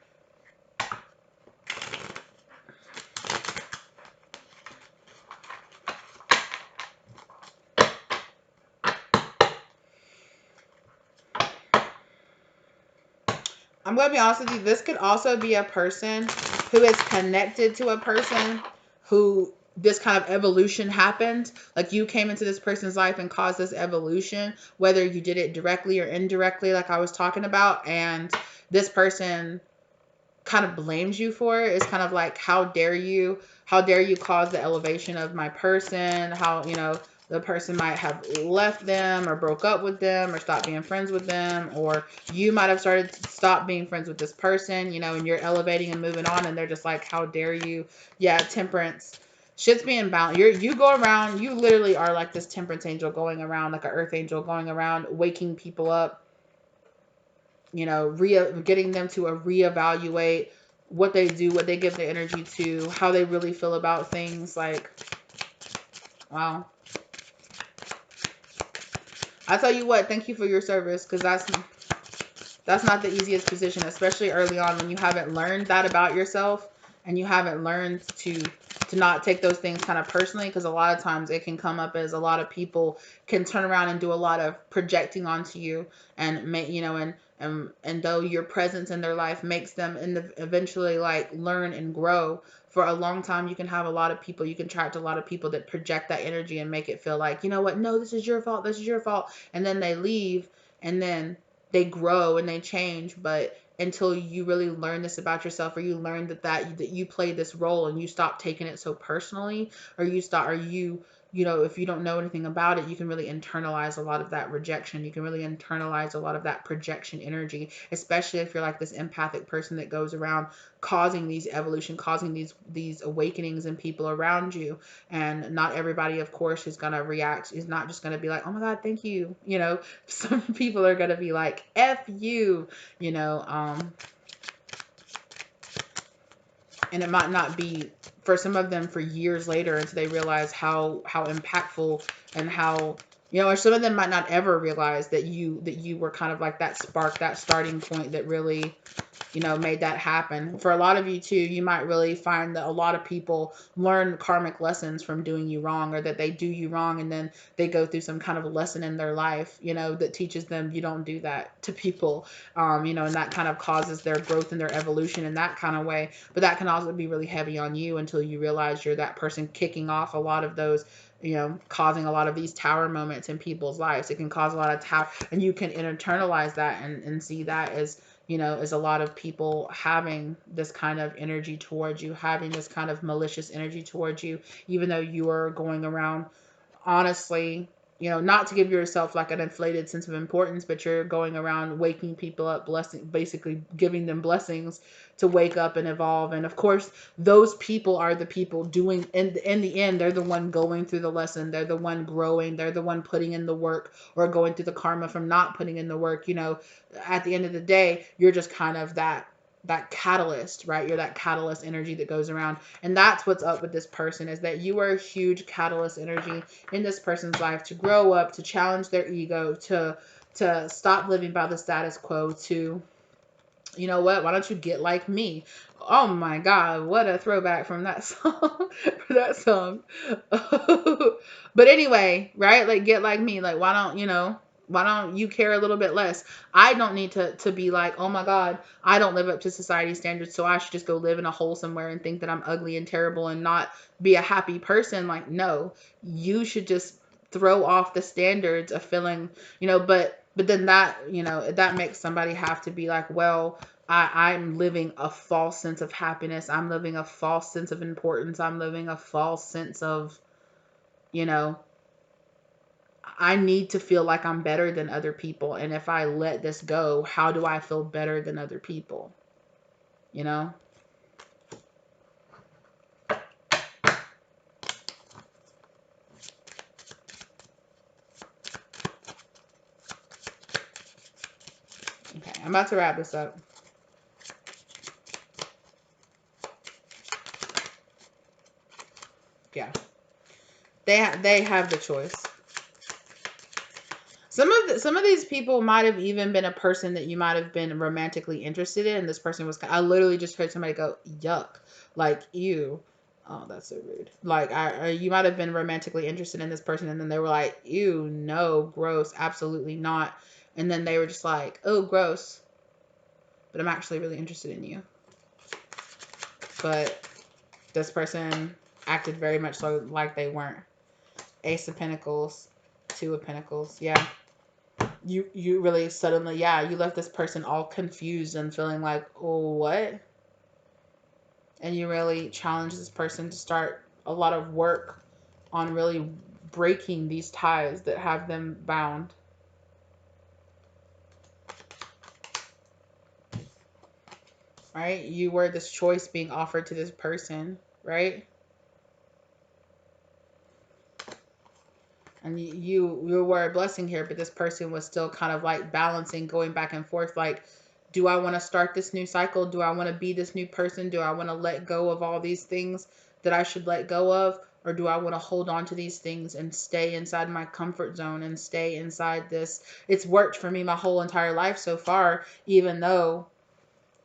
I'm going to be honest with you. This could also be a person who is connected to a person who this kind of evolution happened. Like, you came into this person's life and caused this evolution, whether you did it directly or indirectly, like I was talking about. And this person kind of blames you for it. It's kind of like, how dare you cause the elevation of my person? How, the person might have left them or broke up with them or stopped being friends with them, or you might have started to stop being friends with this person, and you're elevating and moving on, and they're just like, how dare you? Yeah, temperance. Shit's being balanced. You go around, you literally are like this temperance angel going around, like an earth angel going around, waking people up, getting them to reevaluate what they do, what they give their energy to, how they really feel about things. Like, wow. I tell you what, thank you for your service, because that's not the easiest position, especially early on when you haven't learned that about yourself and you haven't learned to not take those things kind of personally, because a lot of times it can come up as a lot of people can turn around and do a lot of projecting onto you and make, and though your presence in their life makes them eventually like learn and grow. For a long time, you can have a lot of people, you can attract a lot of people that project that energy and make it feel like, you know what, no, this is your fault, this is your fault, and then they leave, and then they grow and they change. But until you really learn this about yourself, or you learn that you play this role and you stop taking it so personally, or if you don't know anything about it, you can really internalize a lot of that rejection. You can really internalize a lot of that projection energy, especially if you're like this empathic person that goes around causing these evolution, causing these awakenings in people around you. And not everybody, of course, is going to react, is not just going to be like, oh my God, thank you. Some people are going to be like, F you, you know, um, and it might not be for some of them for years later until they realize how impactful and how, or some of them might not ever realize that you were kind of like that spark, that starting point that really made that happen. For a lot of you too, you might really find that a lot of people learn karmic lessons from doing you wrong, or that they do you wrong and then they go through some kind of lesson in their life, that teaches them you don't do that to people, and that kind of causes their growth and their evolution in that kind of way. But that can also be really heavy on you until you realize you're that person kicking off a lot of those, causing a lot of these tower moments in people's lives. It can cause a lot of tower, and you can internalize that and see that as, is a lot of people having this kind of energy towards you, having this kind of malicious energy towards you, even though you are going around honestly, not to give yourself like an inflated sense of importance, but you're going around waking people up, blessing, basically giving them blessings to wake up and evolve. And of course, those people are the people doing, in the end, they're the one going through the lesson. They're the one growing. They're the one putting in the work, or going through the karma from not putting in the work. At the end of the day, you're just kind of that catalyst, right? You're that catalyst energy that goes around. And that's what's up with this person, is that you are a huge catalyst energy in this person's life to grow up, to challenge their ego, to stop living by the status quo, to, you know what, why don't you get like me? Oh my God, what a throwback from that song. For that song. But anyway, right? Like, get like me. Like, why don't you care a little bit less? I don't need to be like, oh my God, I don't live up to society standards, so I should just go live in a hole somewhere and think that I'm ugly and terrible and not be a happy person. Like, no, you should just throw off the standards of feeling, but then that makes somebody have to be like, well, I'm living a false sense of happiness. I'm living a false sense of importance. I'm living a false sense of, you know, I need to feel like I'm better than other people. And if I let this go, how do I feel better than other people? You know? Okay, I'm about to wrap this up. Yeah. They have the choice. Some of these people might have even been a person that you might have been romantically interested in. And this person was, I literally just heard somebody go, yuck, like, ew. Oh, that's so rude. Like, you might have been romantically interested in this person, and then they were like, ew, no, gross, absolutely not. And then they were just like, oh, gross, but I'm actually really interested in you. But this person acted very much so like they weren't. Ace of Pentacles, Two of Pentacles, yeah. You really suddenly, yeah, you left this person all confused and feeling like, oh, what? And you really challenge this person to start a lot of work on really breaking these ties that have them bound. Right? You were this choice being offered to this person, right? And you were a blessing here, but this person was still kind of like balancing, going back and forth, like, Do I want to start this new cycle? Do I want to be this new person? Do I want to let go of all these things that I should let go of? Or do I want to hold on to these things and stay inside my comfort zone and stay inside this? It's worked for me my whole entire life so far, even though,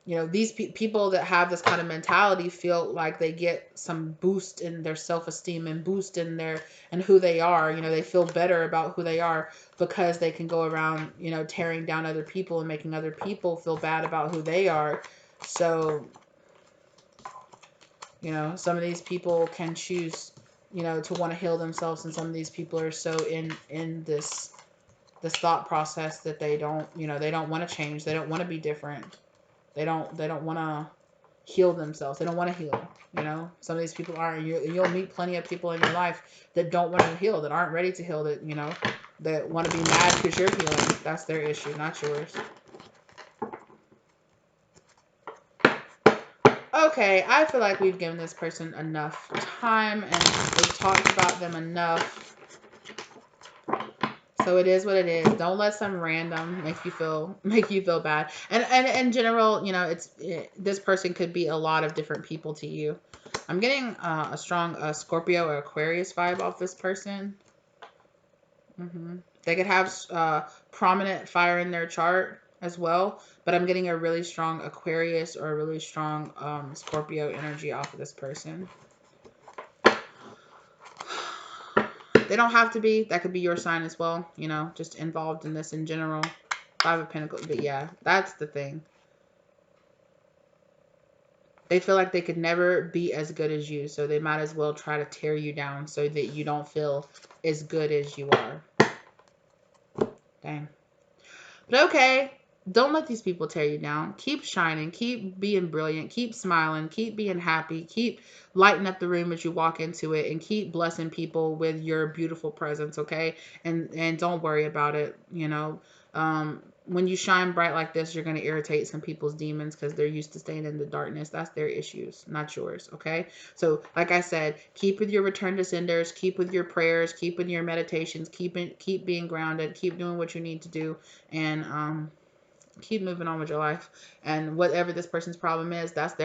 you know, these people that have this kind of mentality feel like they get some boost in their self-esteem and boost in their and who they are. You know, they feel better about who they are because they can go around, you know, tearing down other people and making other people feel bad about who they are. So, you know, some of these people can choose, you know, to want to heal themselves, and some of these people are so in this thought process that they don't, you know, they don't want to change. They don't want to be different. They don't want to heal themselves. They don't want to heal. You know, some of these people aren't. You'll meet plenty of people in your life that don't want to heal, that aren't ready to heal, that, you know, that want to be mad because you're healing. That's their issue, not yours. Okay, I feel like we've given this person enough time and we've talked about them enough. So it is what it is. Don't let some random make you feel bad. And in general, you know, this person could be a lot of different people to you. I'm getting a strong Scorpio or Aquarius vibe off this person. They could have prominent fire in their chart as well, but I'm getting a really strong Aquarius or a really strong Scorpio energy off of this person. They don't have to be. That could be your sign as well, you know, just involved in this in general. Five of Pentacles. But yeah, that's the thing. They feel like they could never be as good as you, so they might as well try to tear you down so that you don't feel as good as you are. Dang. But okay, don't let these people tear you down. Keep shining. Keep being brilliant. Keep smiling. Keep being happy. Keep lighting up the room as you walk into it, and keep blessing people with your beautiful presence, okay? And don't worry about it, you know. When you shine bright like this, you're going to irritate some people's demons because they're used to staying in the darkness. That's their issues, not yours, okay? So, like I said, keep with your return to senders, keep with your prayers, keep with your meditations, keep being grounded, keep doing what you need to do, and keep moving on with your life. And whatever this person's problem is, that's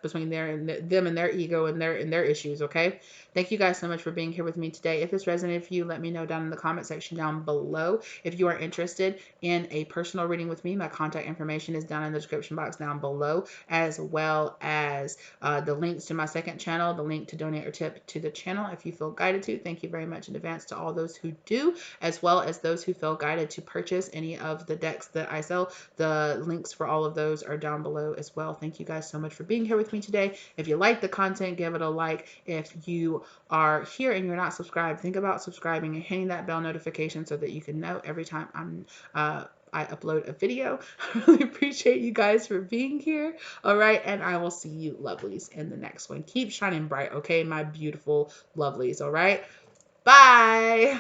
between them and their ego and their issues, okay? Thank you guys so much for being here with me today. If this resonated with you, let me know down in the comment section down below. If you are interested in a personal reading with me, my contact information is down in the description box down below, as well as the links to my second channel, the link to donate or tip to the channel if you feel guided to. Thank you very much in advance to all those who do, as well as those who feel guided to purchase any of the decks that I sell. The links for all of those are down below as well. Thank you guys so much for being here with me today. If you like the content, give it a like. If you are here and you're not subscribed, think about subscribing and hitting that bell notification so that you can know every time I upload a video. I really appreciate you guys for being here. All right, and I will see you lovelies in the next one. Keep shining bright, okay, my beautiful lovelies. All right, bye.